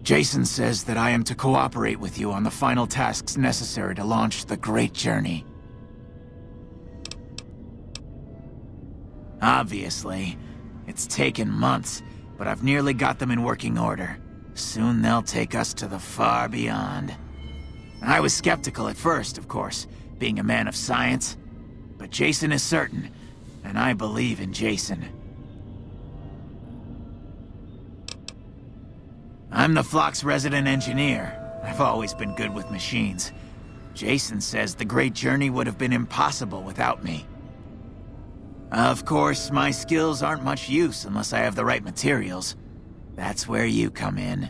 Jason says that I am to cooperate with you on the final tasks necessary to launch the Great Journey. Obviously, it's taken months, but I've nearly got them in working order. Soon they'll take us to the far beyond. I was skeptical at first, of course, being a man of science. But Jason is certain, and I believe in Jason. I'm the flock's resident engineer. I've always been good with machines. Jason says the Great Journey would have been impossible without me. Of course, my skills aren't much use unless I have the right materials. That's where you come in.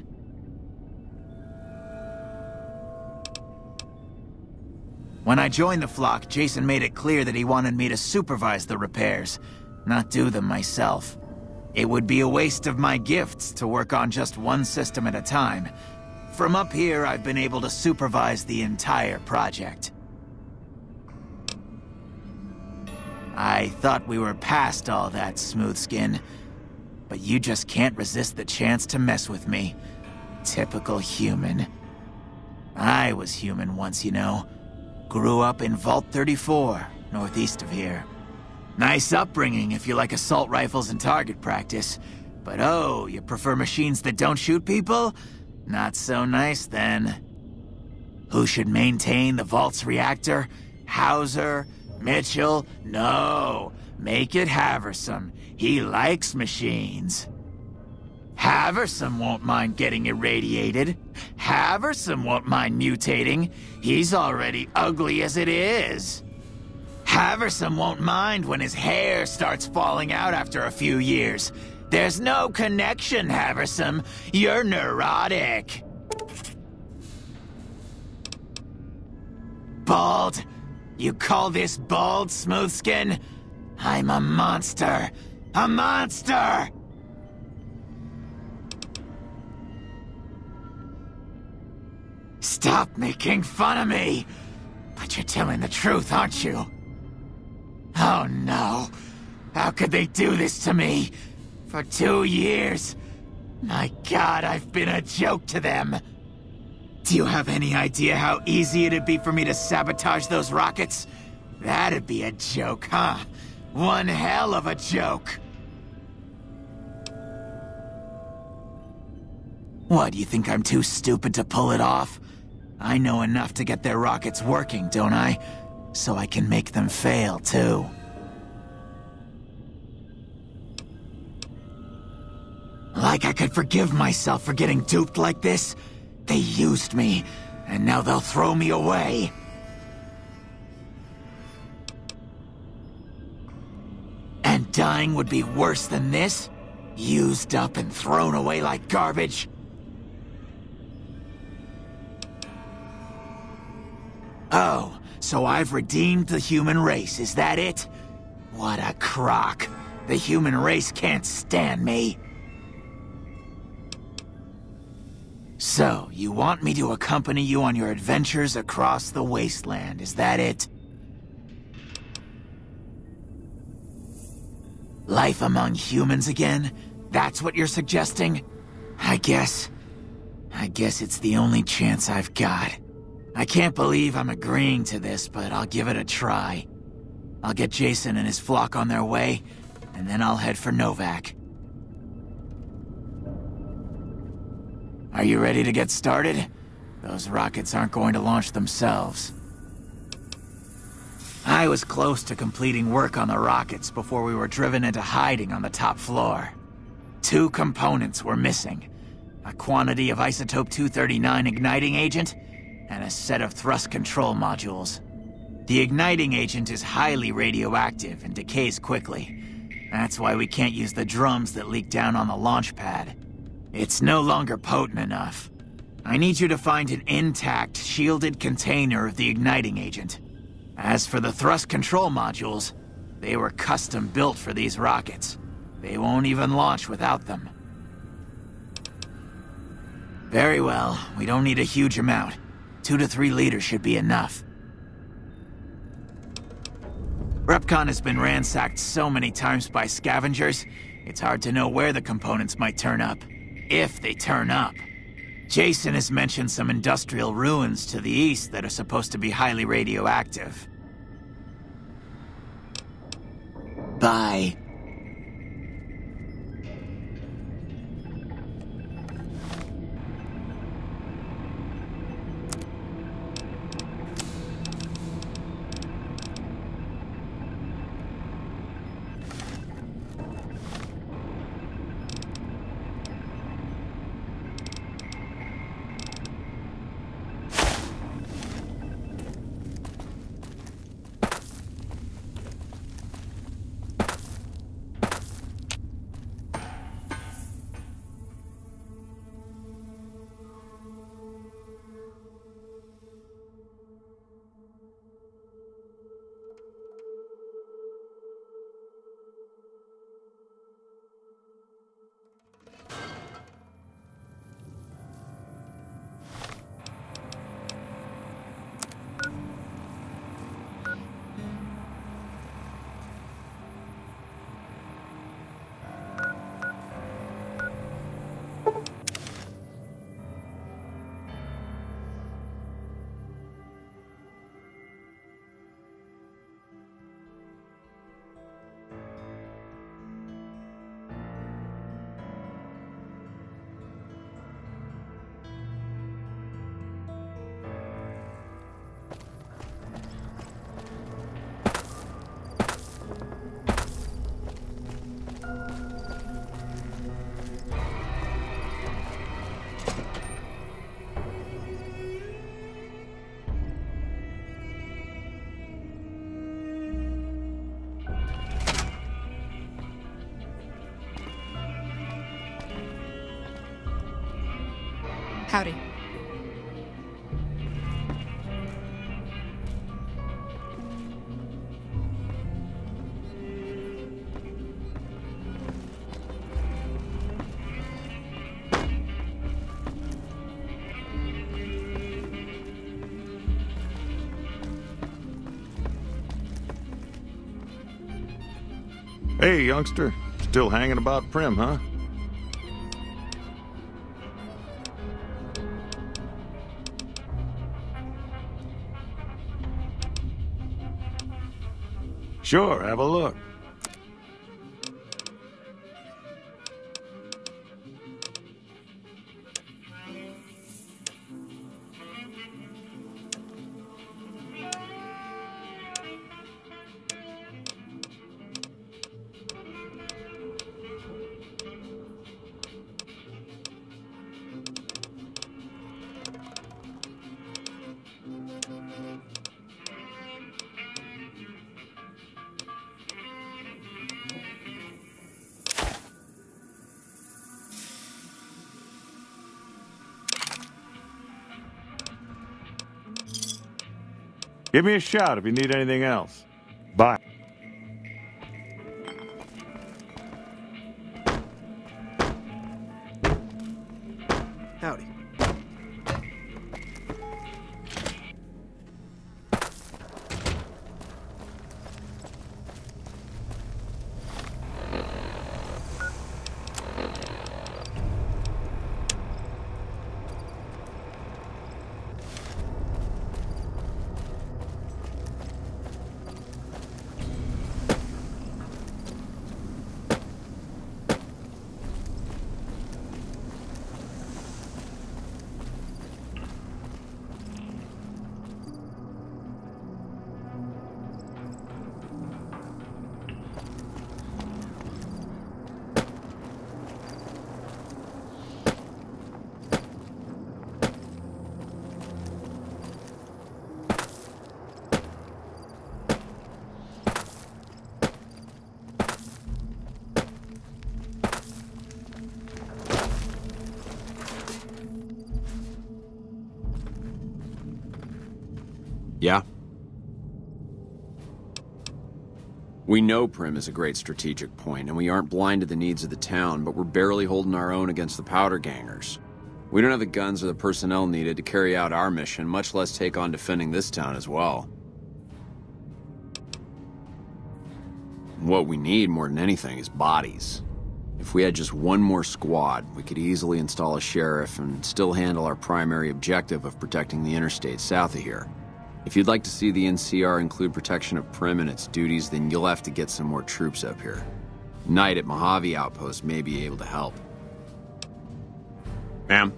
When I joined the flock, Jason made it clear that he wanted me to supervise the repairs, not do them myself. It would be a waste of my gifts to work on just one system at a time. From up here, I've been able to supervise the entire project. I thought we were past all that, Smooth Skin. But you just can't resist the chance to mess with me. Typical human. I was human once, you know. Grew up in Vault 34, northeast of here. Nice upbringing if you like assault rifles and target practice. But oh, you prefer machines that don't shoot people? Not so nice then. Who should maintain the Vault's reactor? Hauser? Mitchell? No. Make it Haversam. He likes machines. Haversam won't mind getting irradiated. Haversam won't mind mutating. He's already ugly as it is. Haversam won't mind when his hair starts falling out after a few years. There's no connection, Haversam. You're neurotic. Bald? You call this bald, Smoothskin? I'm a monster. A monster! Stop making fun of me! But you're telling the truth, aren't you? Oh no. How could they do this to me? For 2 years. My God, I've been a joke to them. Do you have any idea how easy it'd be for me to sabotage those rockets? That'd be a joke, huh? One hell of a joke. What, you think I'm too stupid to pull it off? I know enough to get their rockets working, don't I? So I can make them fail, too. Like I could forgive myself for getting duped like this? They used me, and now they'll throw me away. And dying would be worse than this? Used up and thrown away like garbage? Oh, so I've redeemed the human race, is that it? What a crock. The human race can't stand me. So, you want me to accompany you on your adventures across the wasteland, is that it? Life among humans again? That's what you're suggesting? I guess it's the only chance I've got. I can't believe I'm agreeing to this, but I'll give it a try. I'll get Jason and his flock on their way, and then I'll head for Novak. Are you ready to get started? Those rockets aren't going to launch themselves. I was close to completing work on the rockets before we were driven into hiding on the top floor. 2 components were missing. A quantity of isotope 239 igniting agent, and a set of thrust control modules. The igniting agent is highly radioactive and decays quickly. That's why we can't use the drums that leak down on the launch pad. It's no longer potent enough. I need you to find an intact, shielded container of the igniting agent. As for the thrust control modules, they were custom built for these rockets. They won't even launch without them. Very well, we don't need a huge amount. 2 to 3 liters should be enough. Repcon has been ransacked so many times by scavengers, it's hard to know where the components might turn up. If they turn up. Jason has mentioned some industrial ruins to the east that are supposed to be highly radioactive. Bye. Howdy. Hey, youngster. Still hanging about Prim, huh? Sure, have a look. Give me a shout if you need anything else. Bye. Howdy. Yeah? We know Prim is a great strategic point, and we aren't blind to the needs of the town, but we're barely holding our own against the powder gangers. We don't have the guns or the personnel needed to carry out our mission, much less take on defending this town as well. What we need more than anything is bodies. If we had just one more squad, we could easily install a sheriff and still handle our primary objective of protecting the interstate south of here. If you'd like to see the NCR include protection of Prim and its duties, then you'll have to get some more troops up here. Knight at Mojave Outpost may be able to help. Ma'am?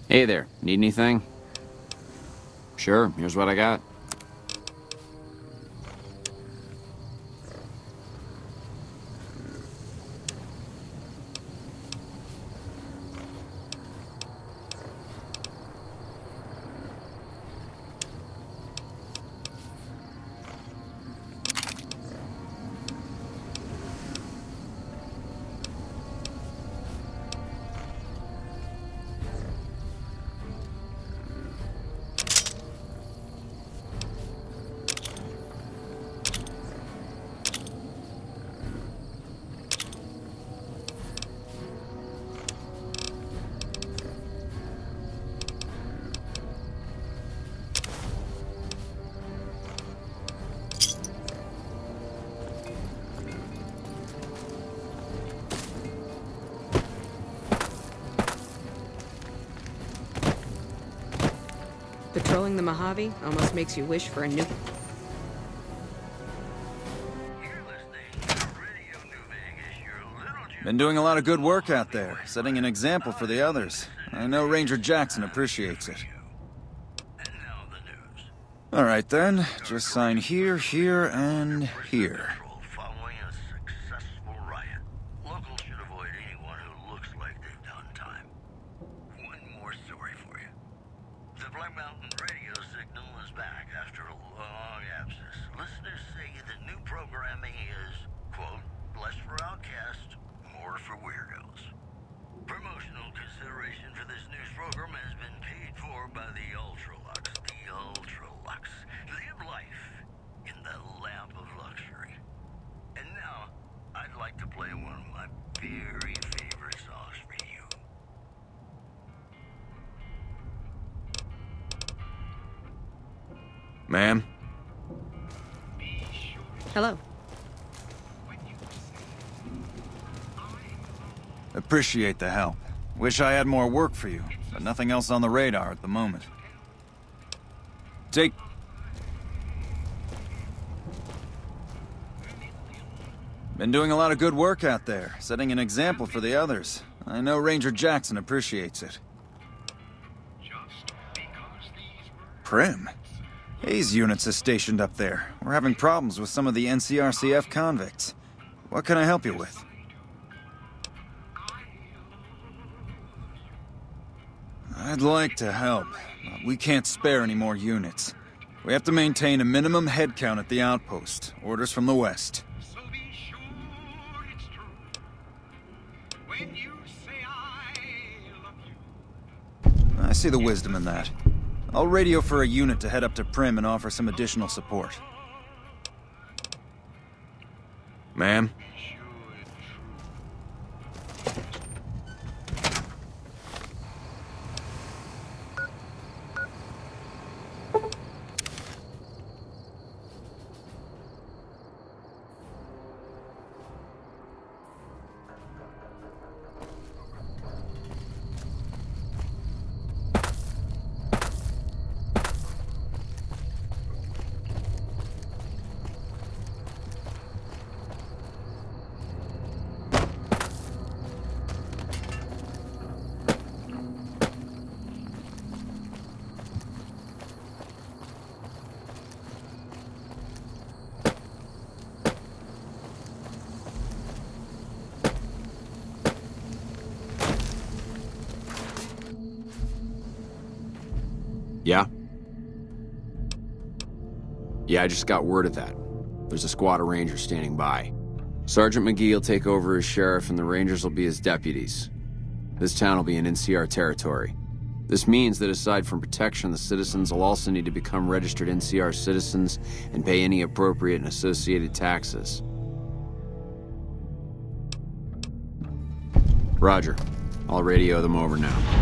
Hey there, need anything? Sure, here's what I got. Patrolling the Mojave almost makes you wish for a new... Been doing a lot of good work out there, setting an example for the others. I know Ranger Jackson appreciates it. All right then, just sign here, here, and here. Following a successful riot, locals should avoid anyone who looks like they've done time. One more story for you. The Black Mountain radio signal is back after a long absence. Listeners say the new programming is, quote, less for outcasts, more for weirdos. Promotional consideration for this news program has been paid for by the Ultralux. The Ultralux. Live life in the lamp of luxury. And now, I'd like to play one of my very favorite songs for you. Ma'am? Hello. Appreciate the help. Wish I had more work for you, but nothing else on the radar at the moment. Been doing a lot of good work out there, setting an example for the others. I know Ranger Jackson appreciates it. Prim? Hayes units is stationed up there. We're having problems with some of the NCRCF convicts. What can I help you with? I'd like to help, but we can't spare any more units. We have to maintain a minimum headcount at the outpost. Orders from the west. I see the wisdom in that. I'll radio for a unit to head up to Prim and offer some additional support. Ma'am? Yeah? Yeah, I just got word of that. There's a squad of Rangers standing by. Sergeant McGee will take over as sheriff and the Rangers will be his deputies. This town will be in NCR territory. This means that aside from protection, the citizens will also need to become registered NCR citizens and pay any appropriate and associated taxes. Roger. I'll radio them over now.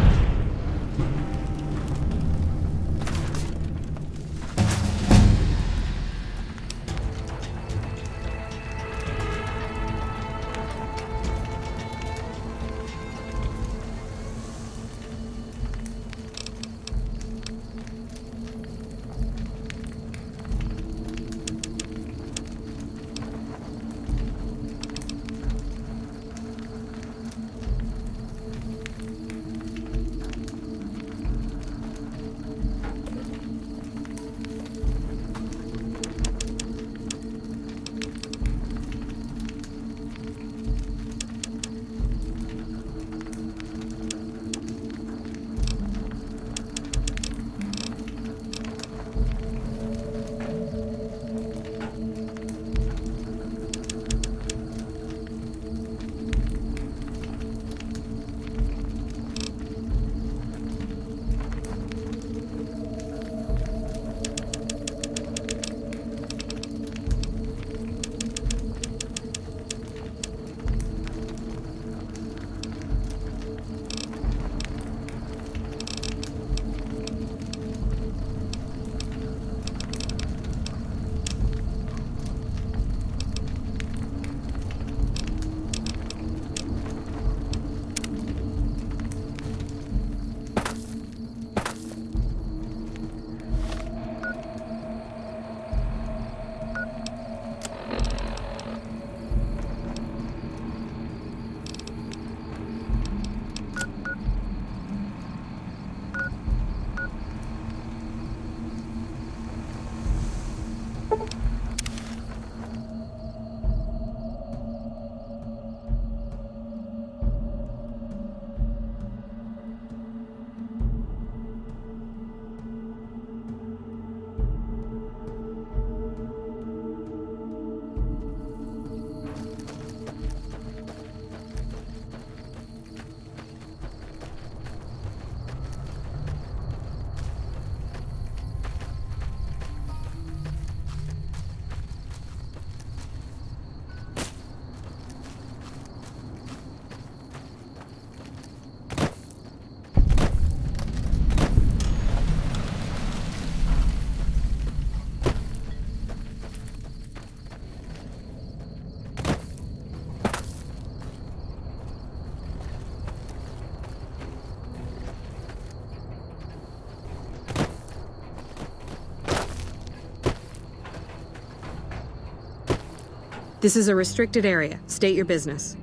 This is a restricted area. State your business.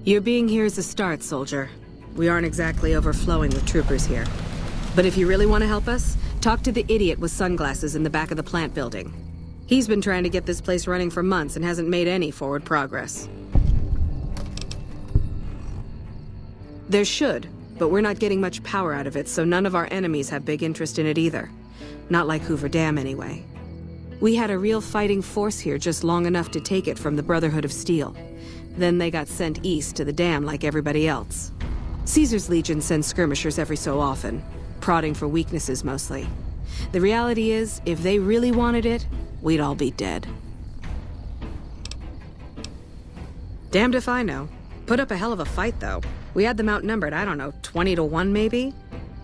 Your being here is a start, soldier. We aren't exactly overflowing with troopers here. But if you really want to help us, talk to the idiot with sunglasses in the back of the plant building. He's been trying to get this place running for months and hasn't made any forward progress. There should, but we're not getting much power out of it, so none of our enemies have big interest in it either. Not like Hoover Dam, anyway. We had a real fighting force here just long enough to take it from the Brotherhood of Steel. Then they got sent east to the dam like everybody else. Caesar's Legion sends skirmishers every so often, prodding for weaknesses mostly. The reality is, if they really wanted it, we'd all be dead. Damned if I know. Put up a hell of a fight, though. We had them outnumbered, I don't know, 20 to 1 maybe?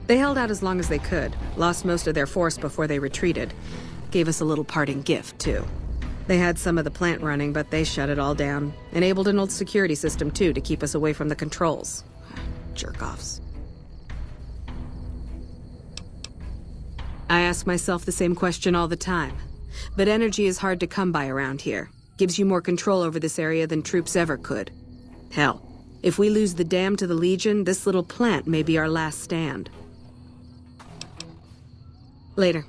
They held out as long as they could, lost most of their force before they retreated. Gave us a little parting gift, too. They had some of the plant running, but they shut it all down. Enabled an old security system, too, to keep us away from the controls. Jerk-offs. I ask myself the same question all the time. But energy is hard to come by around here. Gives you more control over this area than troops ever could. Hell, if we lose the dam to the Legion, this little plant may be our last stand. Later.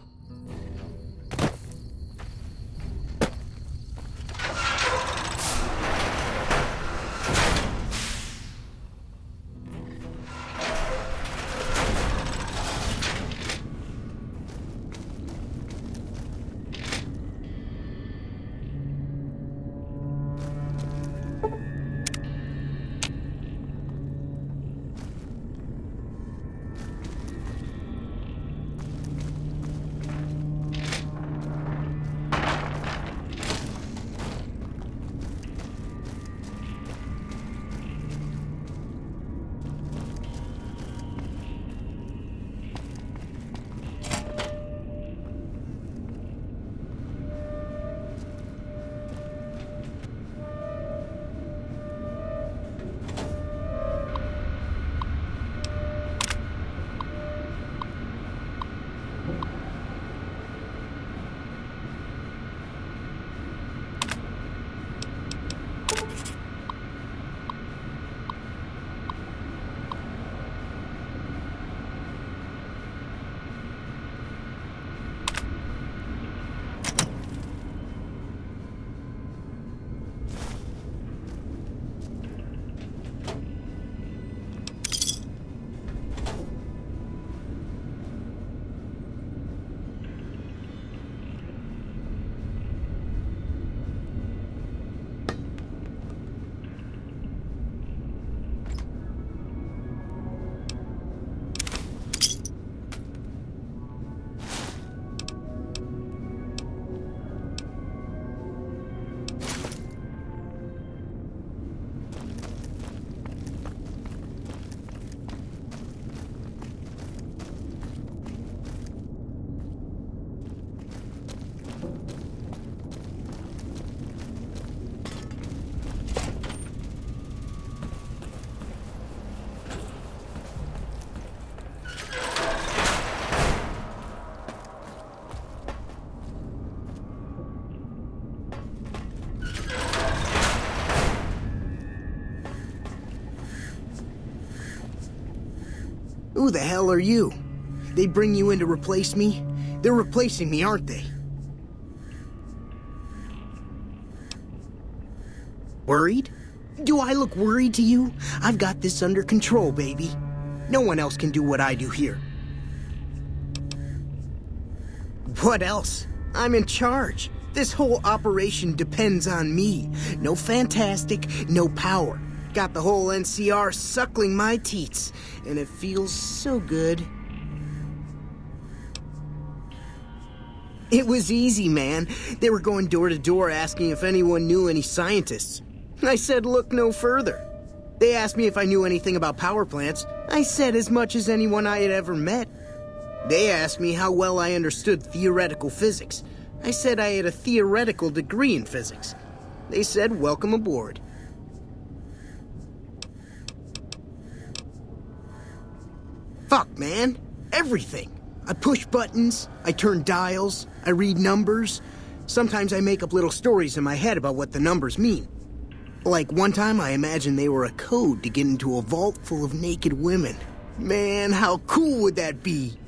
Who the hell are you? They bring you in to replace me? They're replacing me, aren't they? Worried? Do I look worried to you? I've got this under control, baby. No one else can do what I do here. What else? I'm in charge. This whole operation depends on me. No fantastic, no power. Got the whole NCR suckling my teats, and it feels so good. It was easy, man. They were going door to door asking if anyone knew any scientists. I said look no further. They asked me if I knew anything about power plants. I said as much as anyone I had ever met. They asked me how well I understood theoretical physics. I said I had a theoretical degree in physics. They said welcome aboard. Fuck, man. Everything. I push buttons, I turn dials, I read numbers. Sometimes I make up little stories in my head about what the numbers mean. Like one time I imagined they were a code to get into a vault full of naked women. Man, how cool would that be?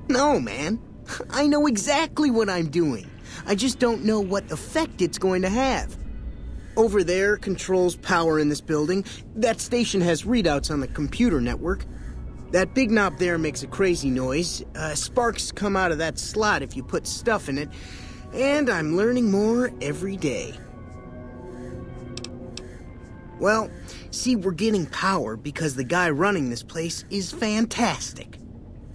No, man. I know exactly what I'm doing. I just don't know what effect it's going to have. Over there controls power in this building. That station has readouts on the computer network. That big knob there makes a crazy noise. Sparks come out of that slot if you put stuff in it. And I'm learning more every day. Well, see, we're getting power because the guy running this place is fantastic.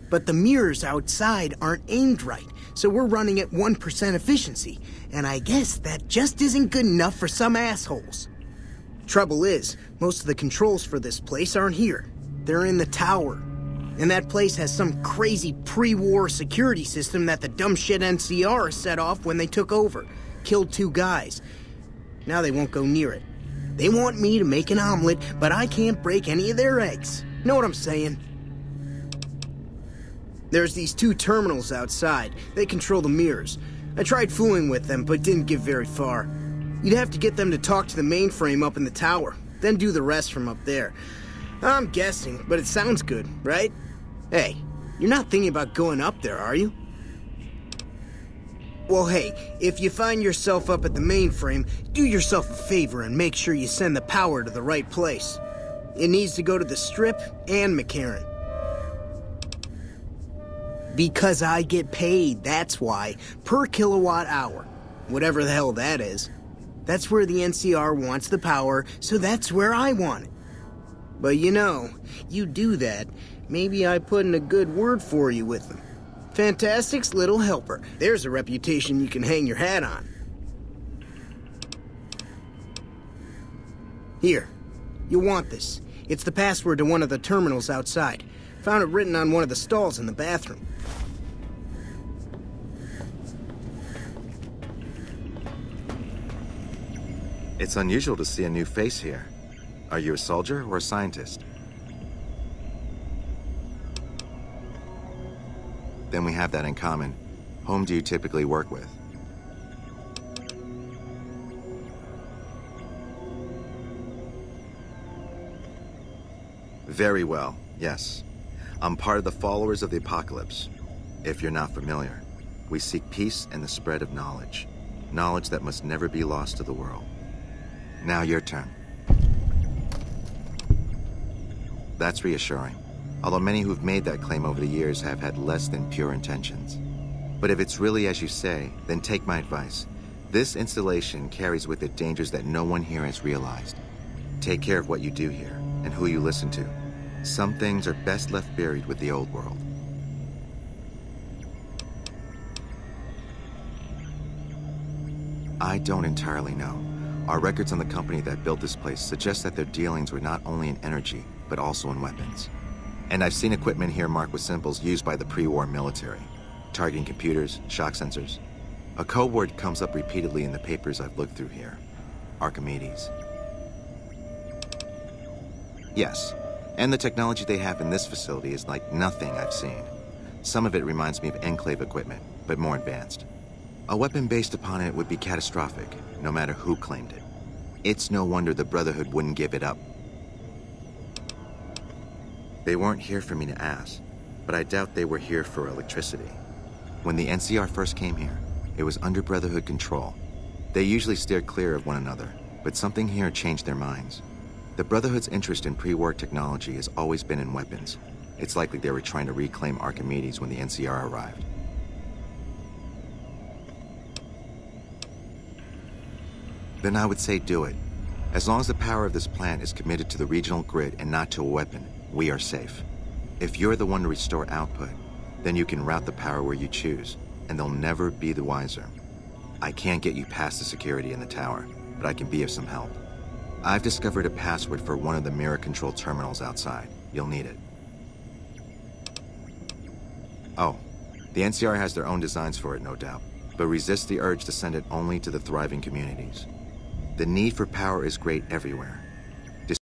But the mirrors outside aren't aimed right, so we're running at 1% efficiency. And I guess that just isn't good enough for some assholes. Trouble is, most of the controls for this place aren't here. They're in the tower. And that place has some crazy pre-war security system that the dumb shit NCR set off when they took over. Killed 2 guys. Now they won't go near it. They want me to make an omelet, but I can't break any of their eggs. Know what I'm saying? There's these 2 terminals outside. They control the mirrors. I tried fooling with them, but didn't get very far. You'd have to get them to talk to the mainframe up in the tower, then do the rest from up there. I'm guessing, but it sounds good, right? Hey, you're not thinking about going up there, are you? Well, hey, if you find yourself up at the mainframe, do yourself a favor and make sure you send the power to the right place. It needs to go to the Strip and McCarran. Because I get paid, that's why. Per kilowatt hour. Whatever the hell that is. That's where the NCR wants the power, so that's where I want it. But you know, you do that, maybe I put in a good word for you with them. Fantastic's little helper. There's a reputation you can hang your hat on. Here, you'll want this. It's the password to one of the terminals outside. Found it written on one of the stalls in the bathroom. It's unusual to see a new face here. Are you a soldier or a scientist? Then we have that in common. Whom do you typically work with? Very well, yes. I'm part of the followers of the apocalypse. If you're not familiar, we seek peace and the spread of knowledge. Knowledge that must never be lost to the world. Now your turn. That's reassuring. Although many who've made that claim over the years have had less than pure intentions. But if it's really as you say, then take my advice. This installation carries with it dangers that no one here has realized. Take care of what you do here, and who you listen to. Some things are best left buried with the old world. I don't entirely know. Our records on the company that built this place suggest that their dealings were not only in energy, but also in weapons. And I've seen equipment here marked with symbols used by the pre-war military. Targeting computers, shock sensors. A code word comes up repeatedly in the papers I've looked through here. Archimedes. Yes, and the technology they have in this facility is like nothing I've seen. Some of it reminds me of Enclave equipment, but more advanced. A weapon based upon it would be catastrophic, no matter who claimed it. It's no wonder the Brotherhood wouldn't give it up. They weren't here for me to ask, but I doubt they were here for electricity. When the NCR first came here, it was under Brotherhood control. They usually steered clear of one another, but something here changed their minds. The Brotherhood's interest in pre-war technology has always been in weapons. It's likely they were trying to reclaim Archimedes when the NCR arrived. Then I would say do it. As long as the power of this plant is committed to the regional grid and not to a weapon, we are safe. If you're the one to restore output, then you can route the power where you choose, and they'll never be the wiser. I can't get you past the security in the tower, but I can be of some help. I've discovered a password for one of the mirror control terminals outside. You'll need it. Oh, the NCR has their own designs for it, no doubt, but resist the urge to send it only to the thriving communities. The need for power is great everywhere,